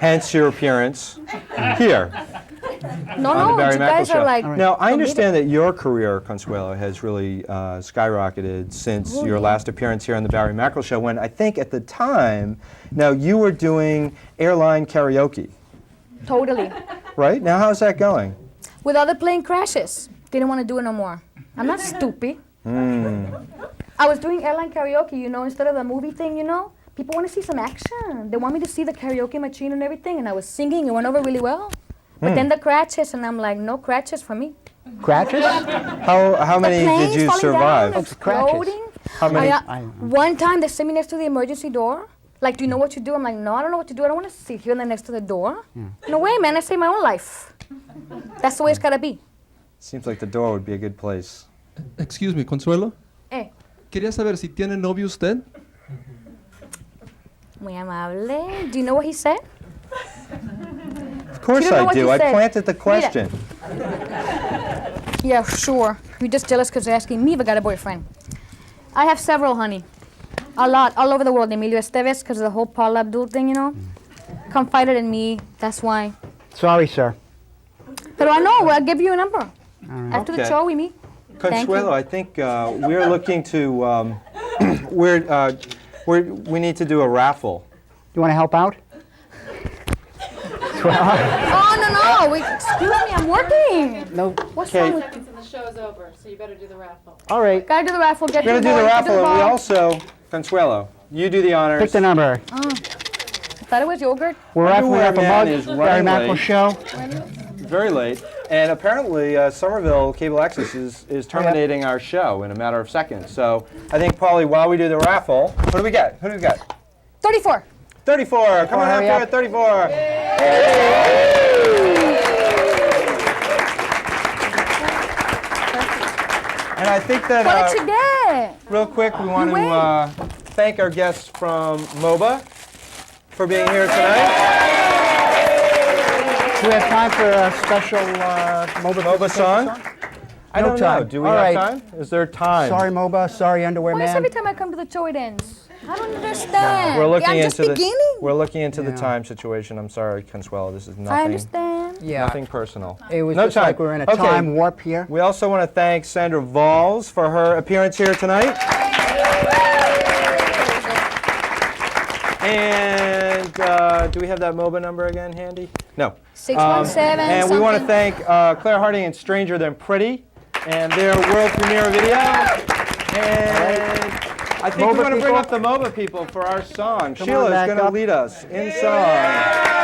hence your appearance here. No, on the no, Barry you Mackerel guys show. are like... Now, I understand that your career, Consuelo, has really skyrocketed since Oh, your yeah. last appearance here on the Barry Mackerel show, when I think at the time, now you were doing airline karaoke, Totally. right? Now, how's that going? With other plane crashes. Didn't want to do it no more. I'm not stupid. I was doing airline karaoke, you know, instead of the movie thing, you know? People want to see some action. They want me to see the karaoke machine and everything, and I was singing. It went over really well. But then the crashes, and I'm like, no crashes for me. Crashes? How many did Planes you falling survive? down, exploding. How many? One time they sit me next to the emergency door. Like, do you know what you do? I'm like, no, I don't know what to do. I don't want to sit here and then next to the door. No way, man. I saved my own life. That's the way it's got to be. Seems like the door would be a good place. Excuse me, Consuelo. Quería saber si tiene novio usted. Muy amable. Do you know what he said? Of course You don't know I what do. he I said. planted the question. Yeah, sure. You're just jealous because you're asking me if I got a boyfriend. I have several, honey. A lot, all over the world. Emilio Estevez, because of the whole Paula Abdul thing, you know. Confided in me. That's why. Sorry, sir. But I know. I'll give you a number. After the Okay. show, we meet. Thank you. Consuelo, I think we're looking to, we need to do a raffle. You want to help out? Oh, no. Excuse me. I'm working. No. What's Okay. wrong with you? The show's over, so you better do the raffle. All right. Gotta do the raffle. Get We're going to your do the boy, get raffle, the and we ball. also, Consuelo, you do the honors. Pick the number. Oh. I thought it was yogurt. We're up Underwear a Man mug. is Barry running Mackerel late. show. Very late. And apparently, Somerville Cable Access is terminating our show in a matter of seconds. So I think, Paulie, while we do the raffle, what do we get? Who do we got? 34. 34. Come on up hurry here up. at 34. And I think that, What did you get? real quick, we want You to thank our guests from MOBA for being here tonight. Do we have time for a special MOBA song? I No don't know. time. Do we All have right. time? Is there time? Sorry, MOBA. Sorry, Underwear Why is Man. every time I come to the show it ends? I don't understand. We're looking I'm just into beginning. We're looking into the time situation. I'm sorry, Consuelo. This is nothing. I understand. Yeah. Nothing personal. It was No just time. like we're in a Okay. time warp here. We also want to thank Sandra Valls for her appearance here tonight. And do we have that MOBA number again handy? No. 617 And we want to something. thank Claire Harding and Stranger Than Pretty and their world premiere video. And I think MOBA we want to bring people. up the MOBA people for our song. Come on Sheila's back going to up. lead us in song.